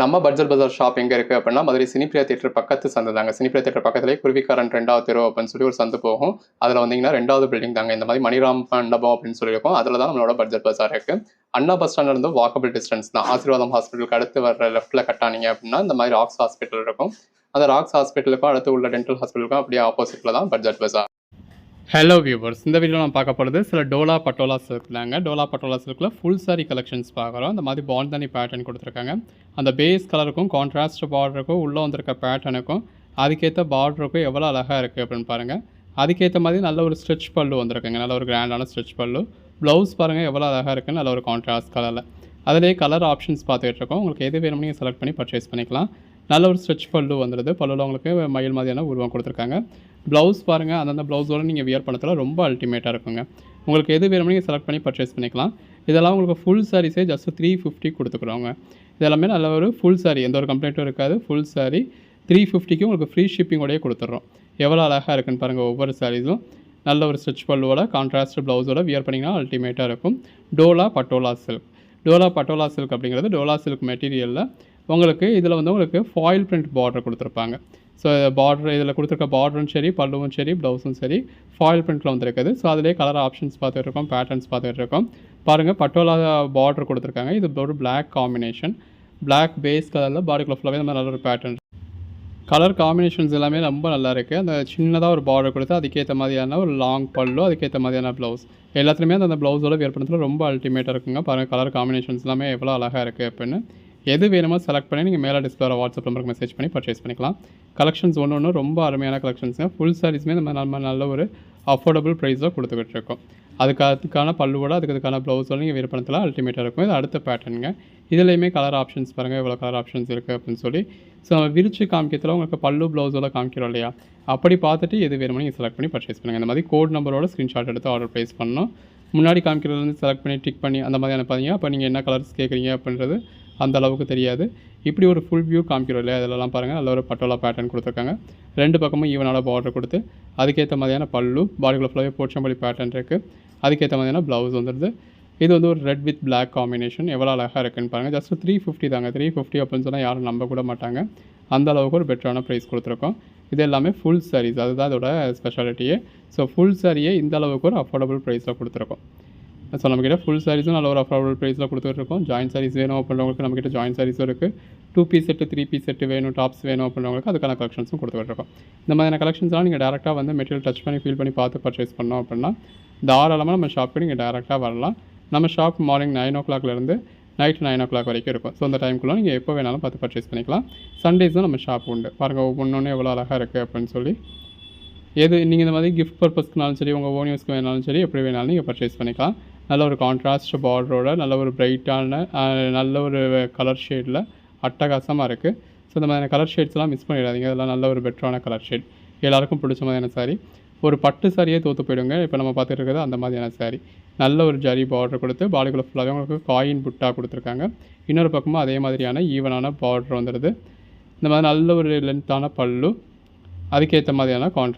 நம்ம பட்ஜெட் பஜார் ஷாப் எங்கே இருக்குது அப்படின்னா மதுரை சினிப்பிரியா தியேட்டர் பக்கத்து சந்து தாங்க. சினிப்பிரியா தியேட்டர் பக்கத்துலேயே குருவிக்காரன் 2வது தெரு அப்படின்னு சொல்லி ஒரு சந்து போகும். அதில் வந்தீங்கன்னா 2வது பில்டிங் தாங்க. இந்த மாதிரி மணிராம் மண்டபம் அப்படின்னு சொல்லியிருக்கோம். அதில் தான் நம்மளோட பட்ஜெட் பஜார் இருக்குது. அண்ணா பஸ் ஸ்டாண்ட்ல இருந்து வாக்கபிள் டிஸ்டன்ஸ் தான். ஆசீர்வாதம் ஹாஸ்பிட்டலுக்கு அடுத்து வர லெஃப்ட்டில் கட்டானீங்க அப்படின்னா இந்த மாதிரி ராக்ஸ் ஹாஸ்பிட்டல் இருக்கும். அந்த ராக்ஸ் ஹாஸ்பிட்டலுக்கும் அடுத்து உள்ள டென்டல் ஹாஸ்பிட்டலுக்கும் அப்படியே ஆப்போசிட்டில் தான் பட்ஜெட் பஜார். ஹலோ வியூவர்ஸ், இந்த வீடியோ நம்ம பார்க்க போகிறது சில டோலா பட்டோலா சில்க் தாங்க. டோலா பட்டோலா சில்கில் ஃபுல் சாரி கலெக்ஷன்ஸ் பார்க்குறோம். இந்த மாதிரி பாண்டனி பேட்டர்ன் கொடுத்துருக்காங்க. அந்த பேஸ் கலருக்கும் கான்ட்ராஸ்ட் பார்டருக்கும் உள்ளே வந்திருக்க பேட்டர்னுக்கும் அதுக்கேற்ற பார்டருக்கும் எவ்வளோ அழகாக இருக்குது அப்படின்னு பாருங்கள். அதுக்கேற்ற மாதிரி நல்ல ஒரு ஸ்ட்ரெச் பல்லு வந்திருக்குங்க. நல்ல ஒரு கிராண்டான ஸ்ட்ரெச் பல்லு. ப்ளவுஸ் பாருங்கள் எவ்வளோ அழகாக இருக்குன்னு நல்ல ஒரு கான்ட்ராஸ்ட் கலரில். அதிலேயே கலர் ஆப்ஷன்ஸ் பார்த்துட்டு இருக்கோம். உங்களுக்கு எது வேணும்னு நீங்கள் செலக்ட் பண்ணி பர்ச்சேஸ் பண்ணிக்கலாம். நல்ல ஒரு ஸ்ட்ரெச் பல்லு வந்துடுது. பல்லுவில் உங்களுக்கு மயில் மாதிரியான உருவம் கொடுத்துருக்காங்க. ப்ளவுஸ் பாருங்கள், அந்தந்த ப்ளவுஸோடு நீங்கள் வியர் பண்ணத்தில் ரொம்ப அல்டிமேட்டாக இருக்குங்க. உங்களுக்கு எது வேணும்னு நீங்கள் செலக்ட் பண்ணி பர்ச்சேஸ் பண்ணிக்கலாம். இதெல்லாம் உங்களுக்கு ஃபுல் சாரீஸே ஜஸ்ட் 350 கொடுத்துக்குறோங்க. இதெல்லாமே நல்ல ஒரு ஃபுல் சாரீ, எந்த ஒரு கம்ப்ளைண்ட்டும் இருக்காது. ஃபுல் சாரீ 350க்கு உங்களுக்கு ஃப்ரீ ஷிப்பிங்கோடையே கொடுத்துட்றோம். எவ்வளோ அழகாக இருக்குன்னு பாருங்கள். ஒவ்வொரு சாரீஸும் நல்ல ஒரு ஸ்ட்ரெச் பல்லுவோட கான்ட்ராஸ்ட் ப்ளவுஸோட வியர் பண்ணிங்கன்னா அல்டிமேட்டாக இருக்கும். டோலா பட்டோலா சில்க். டோலா பட்டோலா சில்க் அப்படிங்கிறது டோலா சில்க் மெட்டீரியலில் உங்களுக்கு இதில் வந்து உங்களுக்கு ஃபாயில் பிரிண்ட் பார்டர் கொடுத்துருப்பாங்க. ஸோ பார்டர் இதில் கொடுத்துருக்க பார்டரும் சரி, பல்லுவும் சரி, ப்ளவுஸும் சரி ஃபாயில் பிரிண்ட்டில் வந்துருக்குது. ஸோ அதிலே கலர் ஆப்ஷன்ஸ் பார்த்துட்டு இருக்கோம், பேட்டர்ன்ஸ் பார்த்துட்டு இருக்கோம். பாருங்கள், பட்டோலா பார்டர் கொடுத்துருக்காங்க. இது ஒரு பிளாக் காம்பினேஷன். பிளாக் பேஸ் கலரில் பாடிக்குள்ள ஃபுல்லாகவே இந்த மாதிரி நல்ல ஒரு பேட்டர்ன். கலர் காம்பினேஷன்ஸ் எல்லாமே ரொம்ப நல்லா இருக்குது. அந்த சின்னதாக ஒரு பார்டர் கொடுத்து அதுக்கேற்ற மாதிரியான ஒரு லாங் பல்லு, அதுக்கேற்ற மாதிரியான ப்ளவுஸ் எல்லாத்துலேயுமே அந்த ப்ளவுஸோட வியர் பண்ணுறதுல ரொம்ப அல்டிமேட்டாக இருக்குங்க. பாருங்கள், கலர் காம்பினேஷன்ஸ் எல்லாமே எவ்வளோ அழகாக இருக்குது அப்படின்னு. எது வேணுமோ செலக்ட் பண்ணி நீங்கள் மேலே டிஸ்பிளே வாட்ஸ்அப் நம்பருக்கு மெசேஜ் பண்ணி பர்ச்சேஸ் பண்ணிக்கலாம். கலெக்ஷன்ஸ் ஒன்று ரொம்ப அருமையான கலெக்ஷன்ஸுங்க. ஃபுல் சாரீஸுமே நம்ம நல்ல ஒரு அஃபோர்டபுள் ப்ரைஸில் கொடுத்துக்கிட்டு இருக்கோம். அதுக்கான பல்லுவோட அதுக்கான ப்ளவுஸோட நீங்கள் வியர் பண்ணத்தில் அல்டிமேட்டாக இருக்கும். இது அடுத்த பேட்டர்னுங்க. இதுலேயுமே கலர் ஆப்ஷன்ஸ் பாருங்கள், எவ்வளோ கலர் ஆப்ஷன்ஸ் இருக்குது அப்படின்னு சொல்லி. ஸோ நம்ம விரிச்சு காமிக்கிறதுல உங்களுக்கு பல்லு ப்ளவுஸோட காமிக்கிறோம் இல்லையா, அப்படி பார்த்துட்டு எது வேணுமோ நீங்கள் செலக்ட் பண்ணி பர்ச்சேஸ் பண்ணுங்கள். இந்த மாதிரி கோட் நம்பரோட ஸ்க்ரீன்ஷாட் எடுத்து ஆர்டர் ப்ளேஸ் பண்ணணும். முன்னாடி காமிக்கிறதுலேருந்து செலக்ட் பண்ணி டிக் பண்ணி அந்த மாதிரியான பார்த்தீங்க. அப்போ நீங்கள் என்ன கலர்ஸ் கேட்குறீங்க அப்படின்றது அந்த அளவுக்கு தெரியாது. இப்படி ஒரு ஃபுல் வியூ காமிக்கிறோம் இல்லையா, இதெல்லாம் பாருங்கள் நல்ல ஒரு பட்டோலா பேட்டர்ன் கொடுத்துருக்காங்க. 2 பக்கமும் ஈவனான பார்டர் கொடுத்து அதுக்கேற்ற மாதிரியான பல்லு, பாடிக்குள்ள ஃபுல்லாகவே போச்சம்பள்ளி பேட்டர்ன் இருக்குது. அதுக்கேற்ற மாதிரியான ப்ளவுஸ் வந்துடுது. இது வந்து ஒரு ரெட் வித் பிளாக் காம்பினேஷன். எவ்வளோ அழகாக இருக்குன்னு பாருங்கள். ஜஸ்ட் 350 தாங்க. 350 அப்படின்னு சொன்னால் யாரும் நம்ப கூட மாட்டாங்க. அந்த அளவுக்கு ஒரு பெட்டரான ப்ரைஸ் கொடுத்துருக்கோம். இது எல்லாமே ஃபுல் சாரீஸ், அதுதான் அதோட ஸ்பெஷாலிட்டியே. ஸோ ஃபுல் சாரியே இந்த அளவுக்கு ஒரு அஃபோர்டபுள் ப்ரைஸில் கொடுத்துருக்கோம். ஸோ நம்மக்கிட்ட ஃபுல் சாரீஸும் நல்ல ஒரு அஃபோர்டபுள் ப்ரைஸில் கொடுத்துட்ருக்கோம். ஜாயின் சாரீஸ் வேணும் அப்படின்றவங்களுக்கு நம்மக்கிட்ட ஜாயின் சாரீஸும் இருக்குது. 2 பீஸ் செட்டு, 3 பீஸ் செட்டு வேணும், டாப்ஸ் வேணும் அப்படின்றவங்களுக்கு அதுக்கான கலெக்ஷன்ஸும் கொடுத்துட்ருக்கோம். இந்த மாதிரியான கலெக்ஷன்ஸ்லாம் நீங்கள் டேரெக்டாக வந்து மெட்டீரியல் டச் பண்ணி ஃபீல் பண்ணி பார்த்து பர்ச்சேஸ் பண்ணோம் அப்படின்னா தாராளமாக நம்ம ஷாப்புக்கு நீங்கள் டேரெக்டாக வரலாம். நம்ம ஷாப் மார்னிங் 9 o'clockலேருந்து நைட் 9 o'clock வரைக்கும் இருக்கும். ஸோ அந்த டைமுக்குள்ளே நீங்கள் எப்போ வேணாலும் பார்த்து பர்ச்சேஸ் பண்ணிக்கலாம். சண்டேஸ் தான் நம்ம ஷாப் உண்டு. பாருங்கள், ஒவ்வொன்றும் எவ்வளோ அழகாக இருக்குது அப்படின்னு சொல்லி. எது நீங்கள் இந்த மாதிரி கிஃப்ட் பர்பஸ்க்குனாலும் சரி, உங்கள் ஓன் யூஸ்க்கு வேணாலும் சரி, எப்படி வேணாலும் நீங்கள் பர்ச்சேஸ் பண்ணிக்கலாம். நல்ல ஒரு கான்ட்ராஸ்ட் பார்டரோட நல்ல ஒரு பிரைட்டான நல்ல ஒரு கலர் ஷேடில் அட்டகாசமாக இருக்குது. ஸோ இந்த மாதிரியான கலர் ஷேட்ஸ்லாம் மிஸ் பண்ணிடாதீங்க. அதெல்லாம் நல்ல ஒரு பெட்டரான கலர் ஷேட். எல்லாேருக்கும் பிடிச்ச மாதிரியான சாரீ. ஒரு பட்டு சாரியே தோற்று போயிடுங்க. இப்போ நம்ம பார்த்துட்டு இருக்கிறது அந்த மாதிரியான சாரீ. நல்ல ஒரு ஜரி பார்டர் கொடுத்து பாடிக்குள்ள ஃபுல்லாகவே உங்களுக்கு காயின் புட்டா கொடுத்துருக்காங்க. இன்னொரு பக்கமும் அதே மாதிரியான ஈவனான பார்டர் வந்துடுது. இந்த மாதிரி நல்ல ஒரு லென்த்தான பல்லு, அதுக்கேற்ற மாதிரியான கான்ட்ராஸ்ட்.